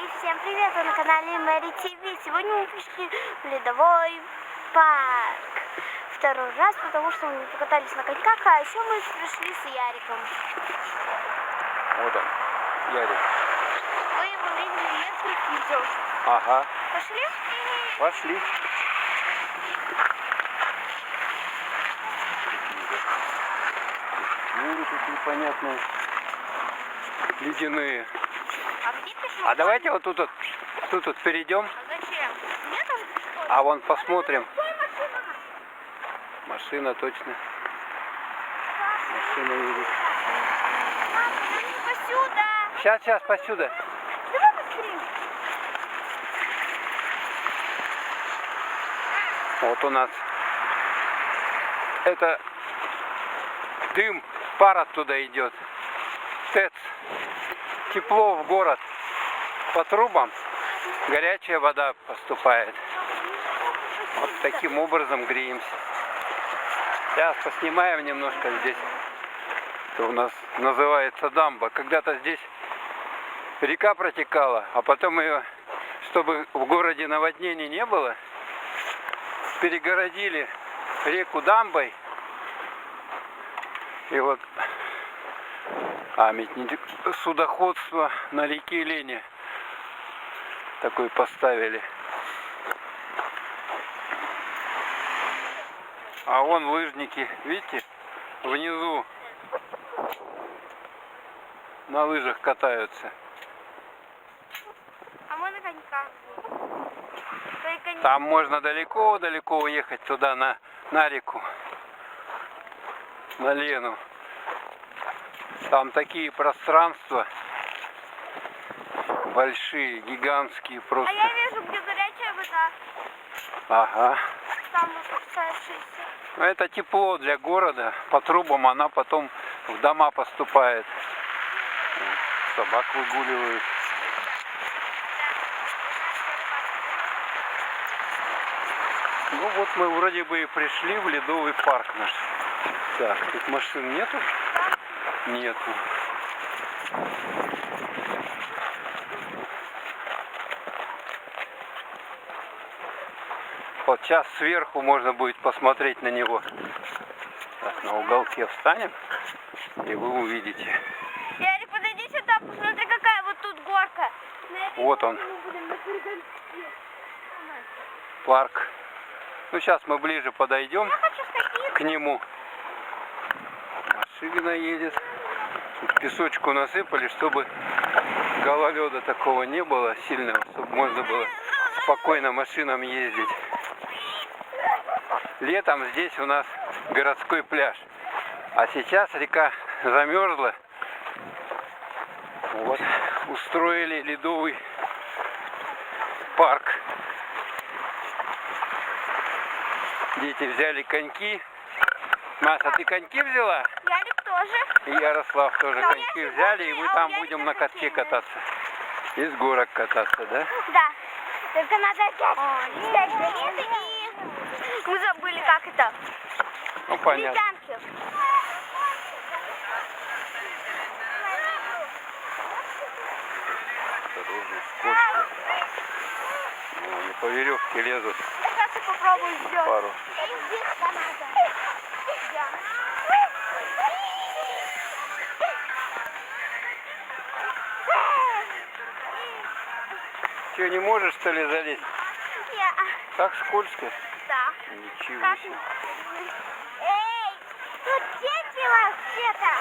И всем привет, вы на канале Мэри ТВ. Сегодня мы пришли в ледовой парк. Второй раз, потому что мы покатались на коньках, а еще мы пришли с Яриком. Вот он, Ярик. Вы его видели в нескольких видео. Ага. Пошли? Пошли. Шкуры тут непонятные. Ледяные. А где пешеходы? А давайте вот тут перейдем. А зачем? Нет там пешеходов? А вон посмотрим. Машина точно. Машина едет. Мама, подожди, посюда. Сейчас, посюда. Давай быстрее. Вот у нас это дым, пар оттуда идет. ТЭЦ. Тепло в город. По трубам горячая вода поступает. Вот таким образом греемся. Сейчас поснимаем немножко здесь. Это у нас называется дамба. Когда-то здесь река протекала, а потом ее, чтобы в городе наводнений не было, перегородили реку дамбой. И вот памятник судоходства на реке Лени такой поставили. А вон лыжники, видите, внизу на лыжах катаются. А мы на коньках. Только не... Там можно далеко-далеко уехать туда, на реку, на Лену. Там такие пространства большие, гигантские просто. А я вижу, где горячая вода. Ага. Там выпускающаяся. Это тепло для города. По трубам она потом в дома поступает. Собак выгуливают. Ну вот мы вроде бы и пришли в ледовый парк наш. Так, тут машин нету? Нету. Вот сейчас сверху можно будет посмотреть на него. Так, на уголке встанем, и вы увидите. Ярик, подойди сюда, посмотри, какая вот тут горка. Вот он, парк. Ну, сейчас мы ближе подойдем Я хочу скакать. к нему. Машина едет. Тут песочку насыпали, чтобы гололеда такого не было сильного, чтобы можно было спокойно машинам ездить. Летом здесь у нас городской пляж. А сейчас река замерзла. Вот устроили ледовый парк. Дети взяли коньки. Маша, ты коньки взяла? Ярик тоже. И Ярослав тоже Да, коньки я взяли, и мы сегодня, там а у Ярика будем на катке хоккейная. кататься. Из горок кататься, да? Да. Только надо взять билеты и... Мы забыли, как это. Ну, понятно. Ледянки. Осторожно, скользко. Ну, они по веревке лезут Сейчас я попробую на сделать. пару. Че, не можешь, что ли, залезть? Так скользко? Да. Ничего Как? себе. Эй, тут дети вообще-то.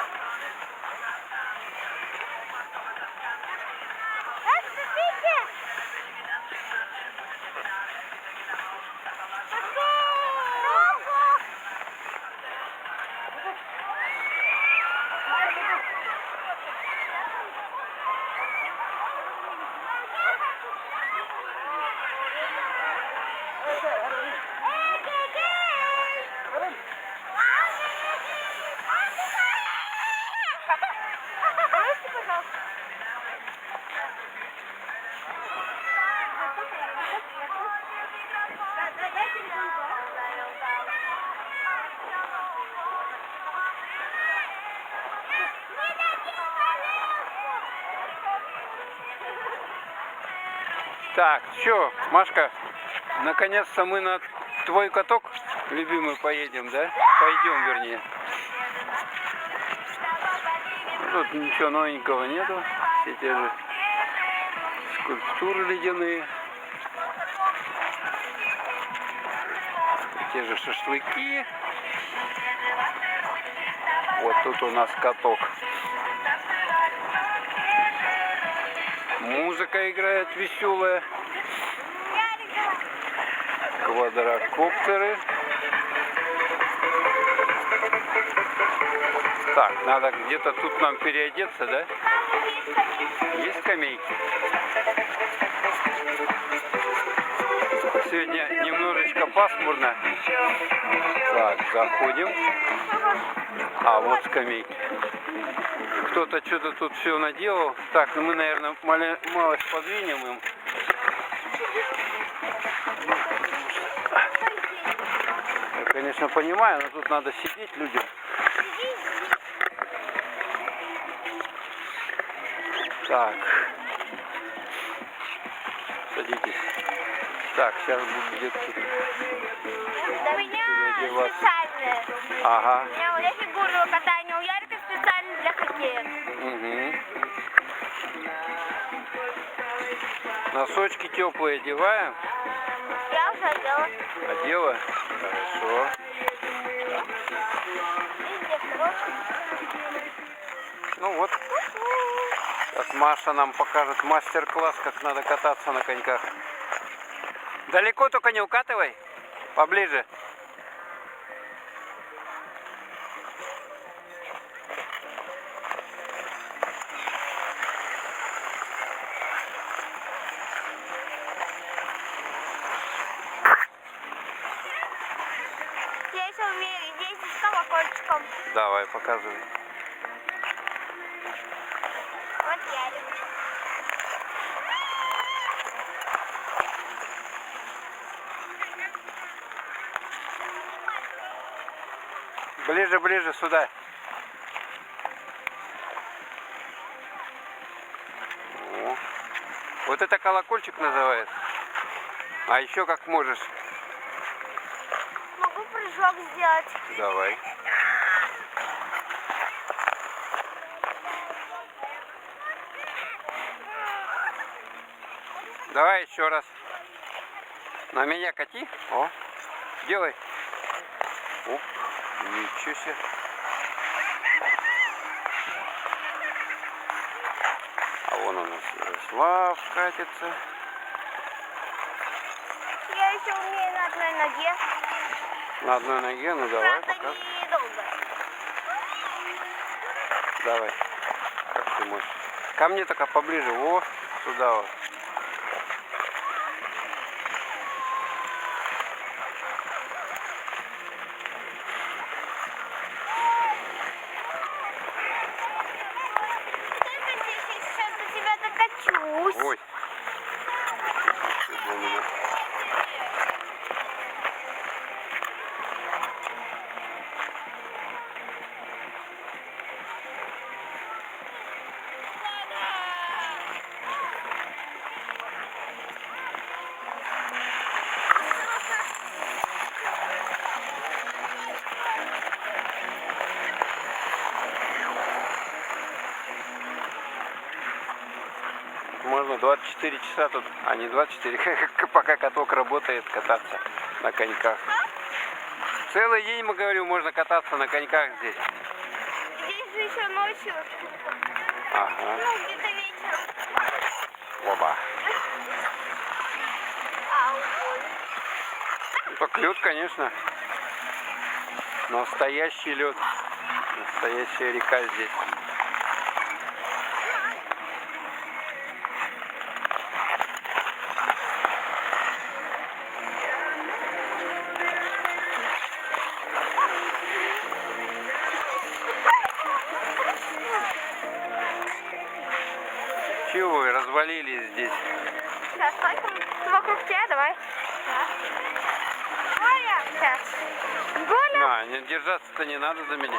Отступите. Так, все, Машка, наконец-то мы на твой каток, любимый, поедем, да? Пойдем, вернее. Тут ничего новенького нету. Все те же скульптуры ледяные. Те же шашлыки. Вот тут у нас каток. Музыка играет веселая. Квадрокоптеры. Так, надо где-то тут нам переодеться, да? Есть скамейки? Сегодня немножечко пасмурно. Так, заходим. А, вот скамейки. Кто-то что-то тут все наделал. Так, ну мы, наверное, малость подвинем им. Я, конечно, понимаю, но тут надо сидеть людям. Так. Садитесь. Так, сейчас будут детки. У меня специальная. Ага. У меня вот фигурного катания, у Ярика специально для хоккея. Угу. Носочки теплые одеваем. Я уже одела. Одела? Хорошо. Ну вот. Сейчас Маша нам покажет мастер-класс, как надо кататься на коньках. Далеко только не укатывай. Поближе. Я еще умею ездить с колокольчиком. Давай, показывай. Вот Ярик. Ближе, ближе сюда. О. Вот это колокольчик называется. А еще как можешь. Могу прыжок сделать. Давай. Давай еще раз. На меня кати. О, делай. Оп, ничего себе. А вон у нас Ярослав катится. Я еще умею на одной ноге. На одной ноге, ну давай, Правда, пока. недолго. Давай. Как ты можешь. Ко мне только поближе. О, сюда вот. Только здесь я сейчас до тебя докачусь. Ой. Ты для меня. Можно 24 часа тут, а не 24, пока каток работает, кататься на коньках. Целый день, мы говорю, можно кататься на коньках здесь. Здесь же еще ночью. Ага. Ну, где-то вечером. Оба. Ау. Ну, так лед, конечно. Настоящий лед. Настоящая река здесь. Чего вы развалились здесь? Сейчас, вокруг тебя, давай. Голя. Сейчас. Голя. А, не держаться-то не надо за меня.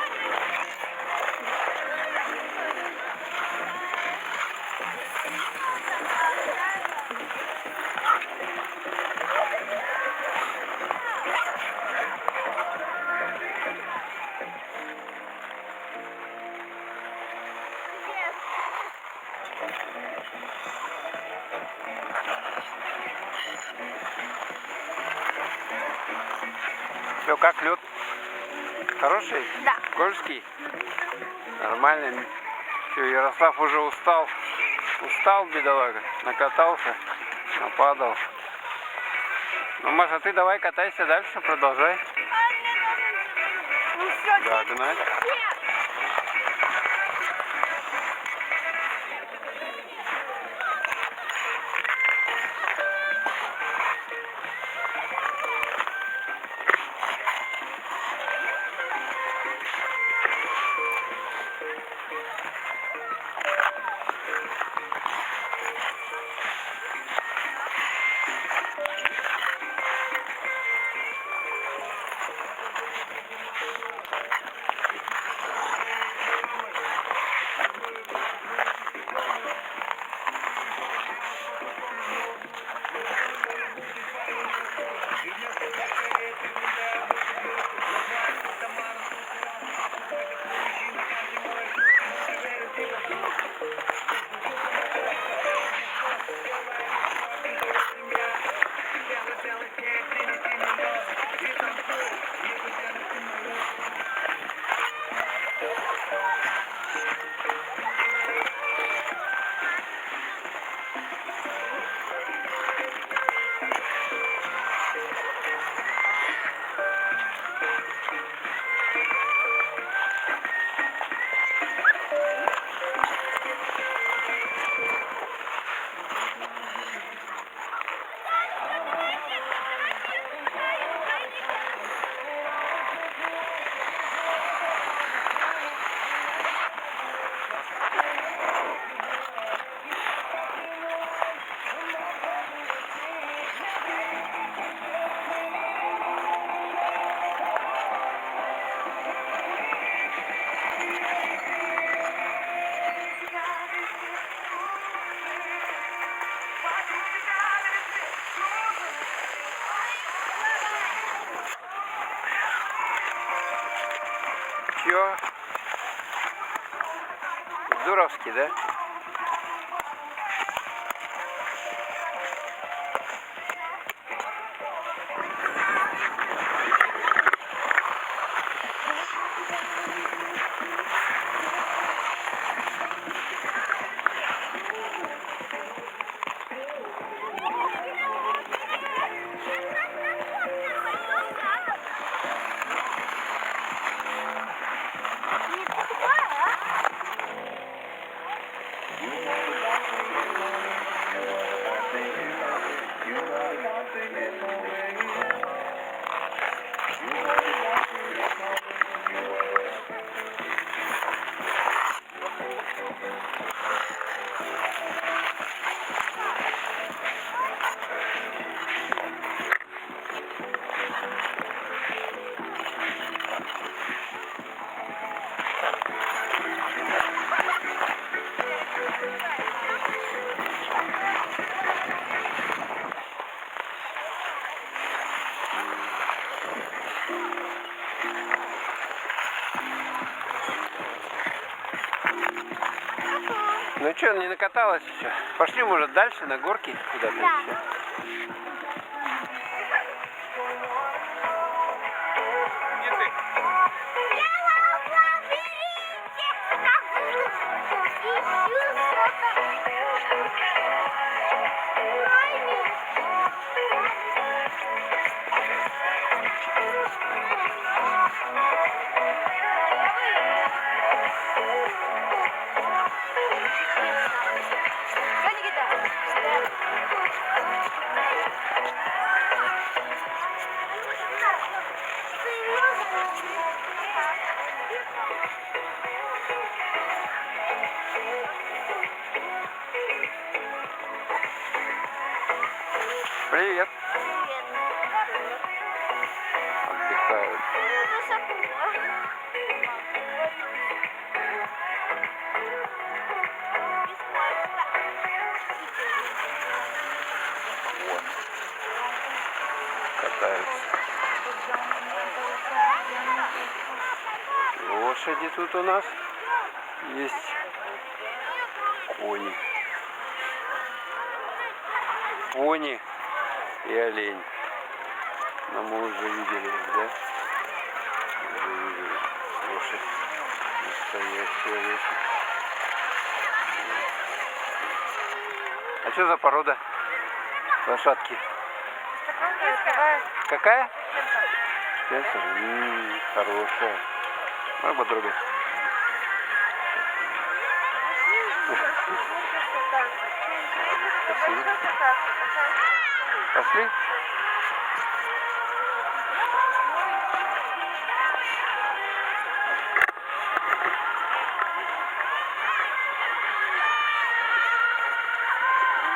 Все, как лед? Хороший? Да. Скользкий? Нормальный. Все, Ярослав уже устал. Устал, бедолага. Накатался, нападал. Ну, Маша, ты давай катайся дальше, продолжай. Ну все, Да, гнать. Чё? Здоровский, да? Ну что, не накаталась еще? Пошли, может, дальше на горки куда-то Да. еще? Привет. Отдыхают. Вот. лошади тут у нас. Есть кони. Пони и олень. Но мы уже видели их, да? Уже видели. Лошадь. Настоящая лошадь. А что за порода? Лошадки. Какая? Спенсер? Хорошая. Можно потрогать? Спасибо. Пошли?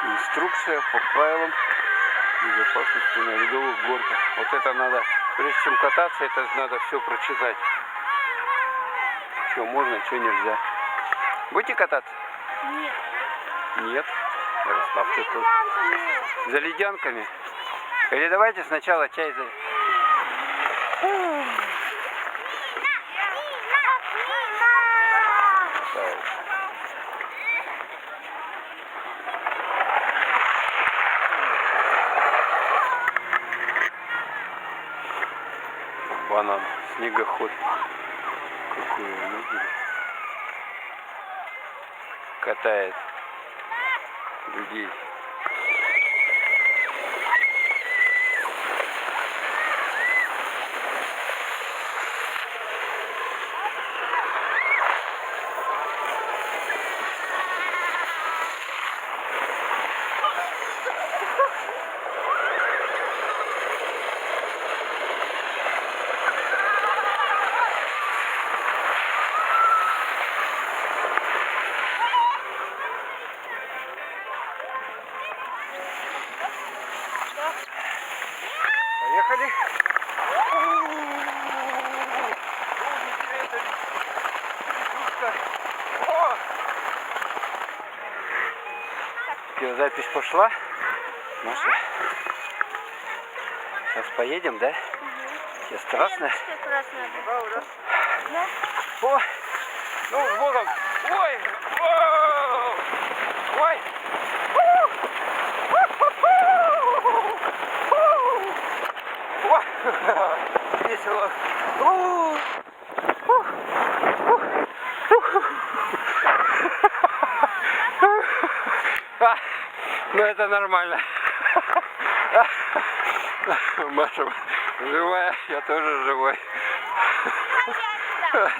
Инструкция по правилам безопасности на ледовых горках. Вот это надо, прежде чем кататься, это надо все прочитать. Что можно, что нельзя. Будете кататься? Нет. Нет. Ярослав, ты тут. За ледянками? Или давайте сначала чай за... Банан, снегоход. Какой он, видели? Катает людей. Поехали. Запись пошла. Маша. Сейчас поедем, да? Тебе страшно? О! Ну, с Богом! Ой! Ой! Весело. Ну это нормально. Маша живая, я тоже живой.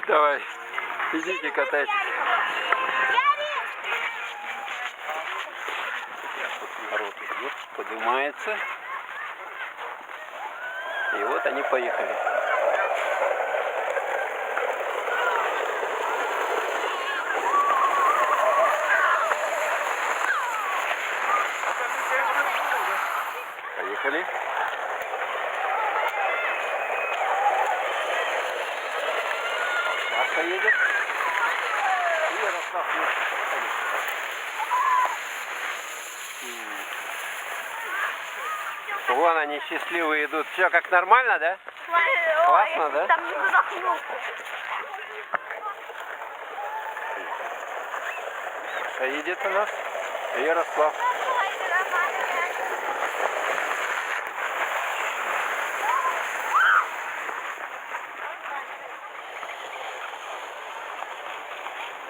Давай, идите катайтесь. Народ идет, поднимается. И вот они поехали. Поехали. Маша едет. И Ярослав едет. Вон они счастливые идут. Все как нормально, да? Классно, да? Там не задохнулся. Маша едет у нас. И Ярослав.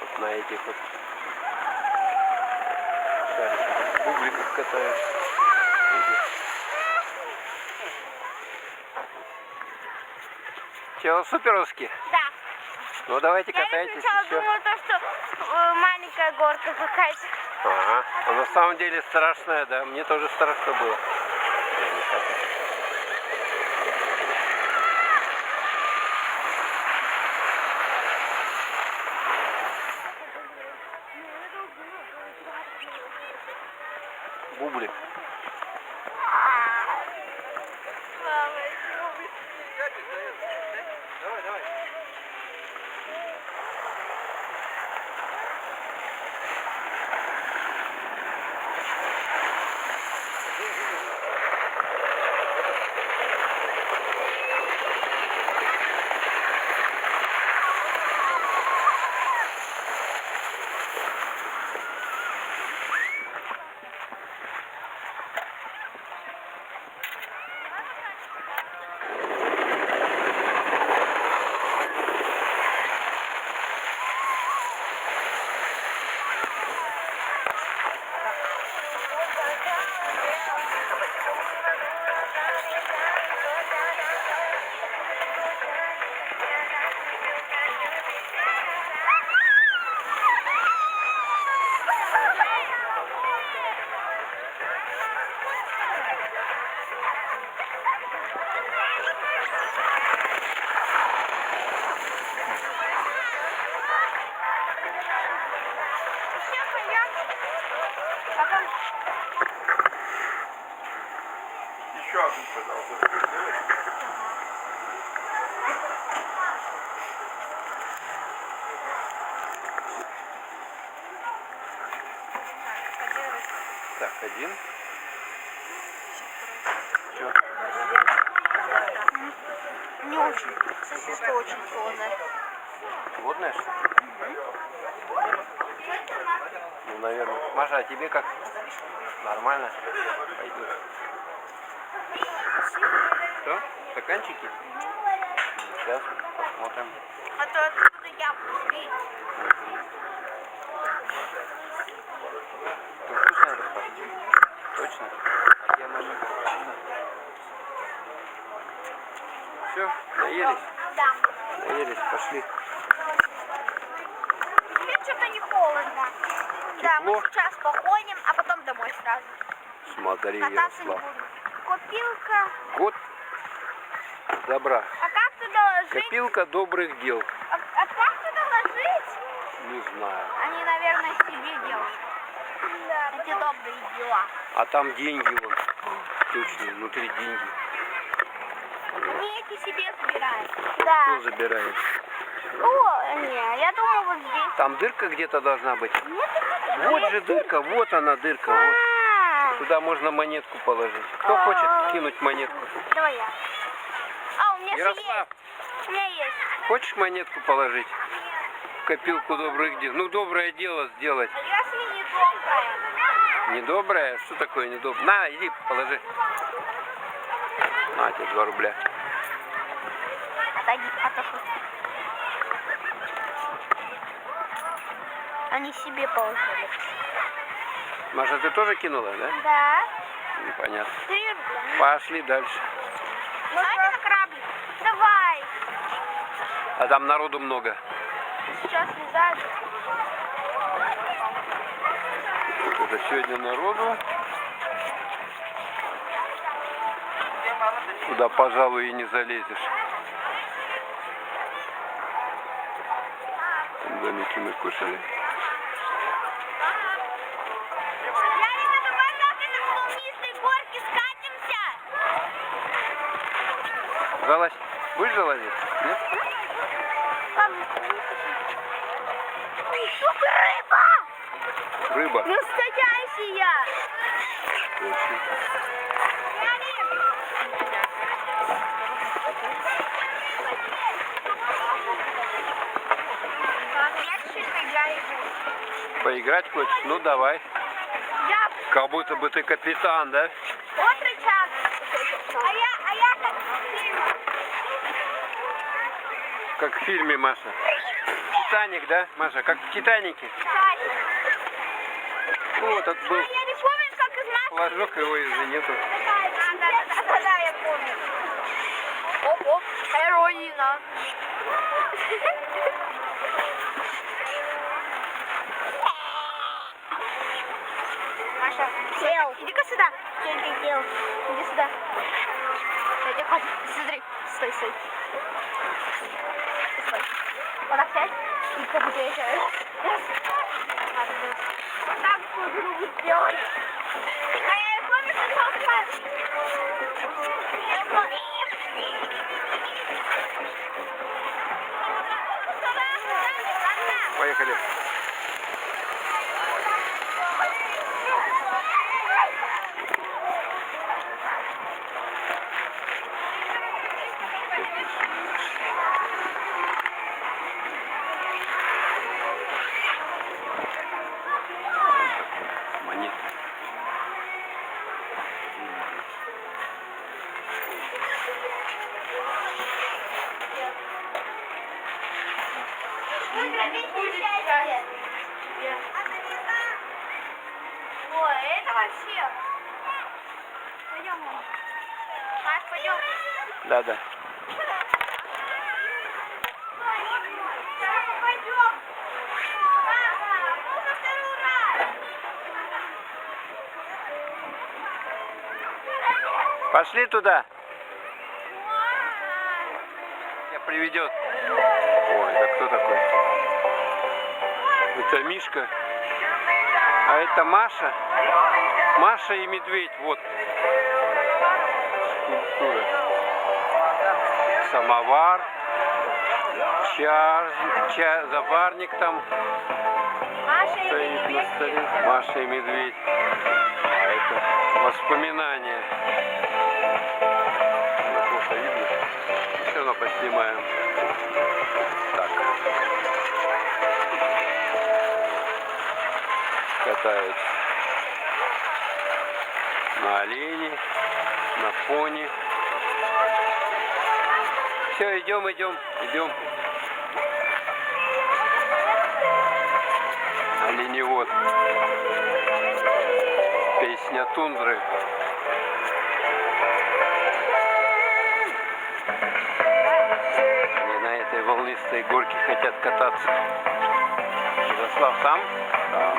Вот на этих вот бубликах катаются. Чего, суперовски? Да. Ну давайте Я катайтесь сначала еще. думала, что маленькая горка какая-то. Ага. А на самом деле страшная, да? Мне тоже страшно было. Бублик. Давай, давай. Еще один, пожалуйста. Так, один. Все. Не очень. Сосиска очень сложная. Водная, что ли? Ну, наверное. Маша, а тебе как? Нормально? Пойдет. Что? Стаканчики? Сейчас посмотрим. А то откуда я пустый. Ну, вкусно это пахнет? Точно? А где Маша? Все, наелись? Да. Наелись, пошли. Мне что-то не холодно. Да, мы Тепло? сейчас походим, а потом домой сразу. Смотри, Кататься не Ярослав. буду. Копилка. Год добра. А как туда ложить? Копилка добрых дел. А как туда ложить? Не знаю. Они, наверное, себе делают. Да, эти добрые дела. А там деньги вон. Точно, внутри деньги. Они эти себе забирают. Кто Да. забирает? О, не, я думаю, вот здесь. Там дырка где-то должна быть. Нет, Вот же дырка, вот она дырка. Вот. А, Туда можно монетку положить. Кто хочет кинуть монетку? давай я. А, у меня же Ярослав, есть. У меня есть. хочешь монетку положить? В копилку добрых дел. Ну, доброе дело сделать. А если не добрая? Недоброе? Что такое недоброе? На, иди, положи. На тебе 2 рубля. Отойди, отошел. Они себе положили. Маша, ты тоже кинула, да? Да. Непонятно. 3 рубля. Пошли дальше. Ну, давай на кораблик. Давай. А там народу много. Сейчас слезают. Это сегодня народу. Куда, пожалуй, и не залезешь. Там домики мы кушали. Ярик, давай как это с волнистой горки скатимся. Залазь. Будешь залазить? Нет? Сука, рыба! Рыба. Настоящая! Точно. Поиграть хочешь? Ну давай. Я Как будто бы ты капитан, да? вот рычаг. А я как Как в фильме, Маша. Титаник, да, Маша? Как в Титанике. Ну, этот был Я не помню, как из нас. флажок, его уже нету. Да, я помню. Оп-оп, героина. Маша, сел. Иди-ка сюда. Что ты делал? Иди сюда. Иди, ходи. Смотри. Стой, стой. Стой. Вот так сядь. И как будто я еще... Вот так буду делать. А я помню, что Поехали. Монет. Ой, это вообще. Пойдем. Маш, пойдем. Да-да. Пойдем. Нужно второй раз. Пошли туда. Тебя приведет. Ой, это кто такой? Это Мишка. А это Маша. Маша и медведь. Вот. Скульптура. Самовар. Заварник там. Маша и Стоит на медведь. столе. Маша и медведь. А это воспоминания. Плохо видно. Все равно поснимаем. Так. Катаются на олене, на пони. Все, идем. Оленевод. Песня тундры. Они на этой волнистой горке хотят кататься. Ярослав сам? Да.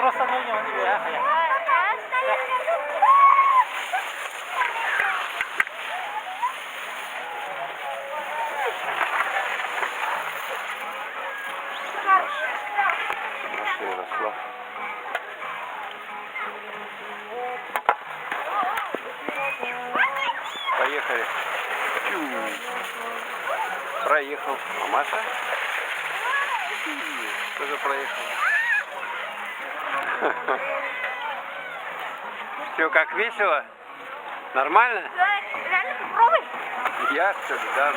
Просто на нем не вяхая. Маша, Ярослав. Поехали. Проехал. А Маша? Тоже проехал. Все как весело? Нормально? Реально попробуй. Я что ли, да?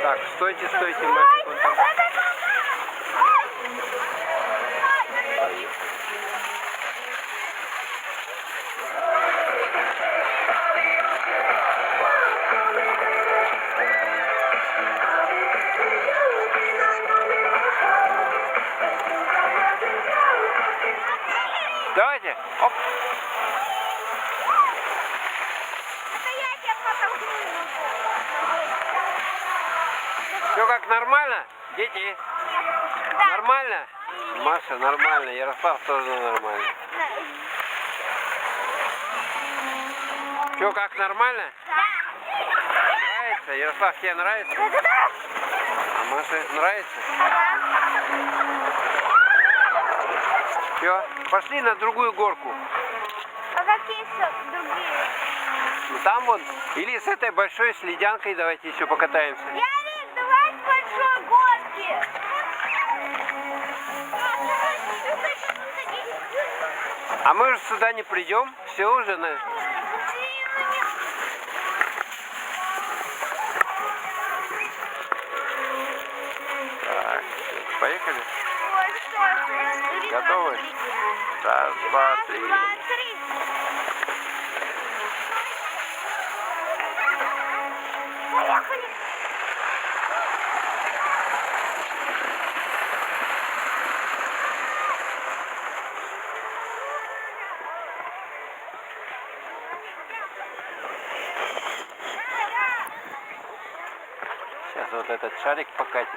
Так, стойте, мальчик, вон там. Давайте, оп. Все как нормально, дети? Нормально? Маша, нормально. Ярослав тоже нормально. Все как нормально? Нравится? Ярослав, тебе нравится? А Маше нравится? Все, пошли на другую горку. А какие еще другие? Ну там вон. Или с этой большой с ледянкой давайте еще покатаемся. Ярик, давай с большой горки. А мы уже сюда не придем. Все уже на... Так, поехали. Готовы? Раз, два, три. Поехали. Сейчас вот этот шарик покатится.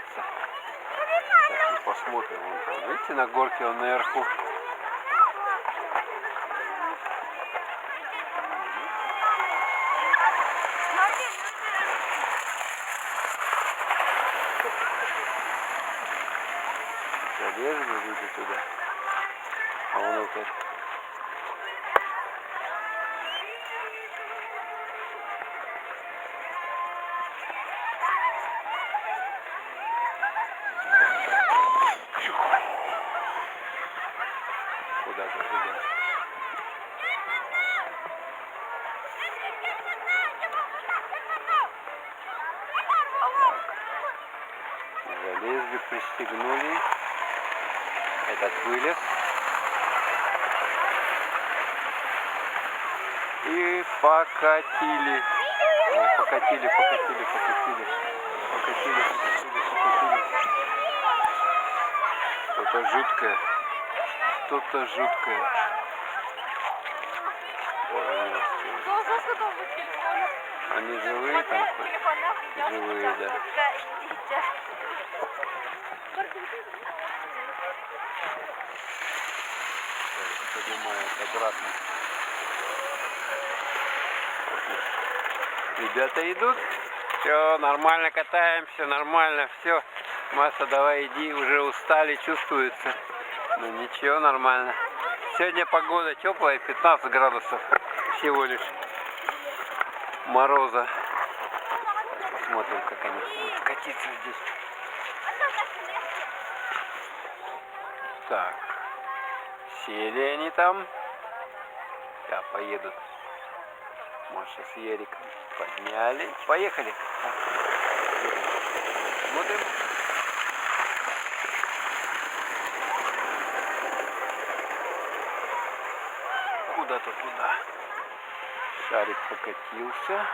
Сейчас мы посмотрим. Вон там, видите, на горке он наверху. Залезли люди туда. А он вот это. Куда-то туда. Залезли, пристегнули. Этот вылез. И покатили. О, покатили. Что-то жуткое. Ой, они живые там? Живые, да. Поднимают обратно. Ребята идут. Все, нормально катаемся, нормально, все. Масса, давай иди, уже устали, чувствуется. Ну ничего, нормально. Сегодня погода теплая, 15 градусов всего лишь мороза. Посмотрим, как они будут катиться здесь. Так, сели они там. Сейчас поедут. Маша с Яриком подняли. Поехали. Смотрим. Куда-то туда. Шарик покатился.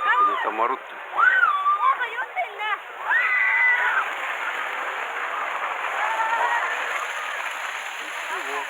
Как они там орут-то? Ничего.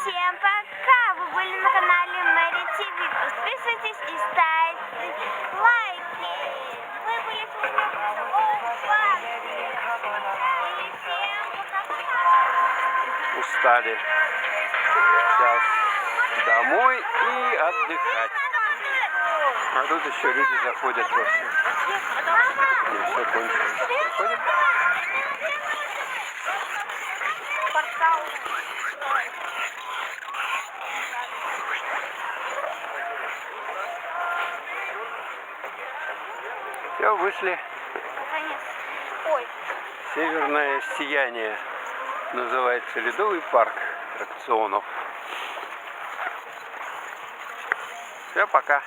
всем пока! Вы были на канале Мэри ТВ. Подписывайтесь и ставьте лайки. Вы были сегодня в парке. И всем пока-пока! Устали. Сейчас домой и отдыхать. А тут еще люди заходят после. И все кончилось. Приходим? Все, вышли. Наконец. Ой. Северное сияние. Называется ледовый парк аттракционов. Все, пока.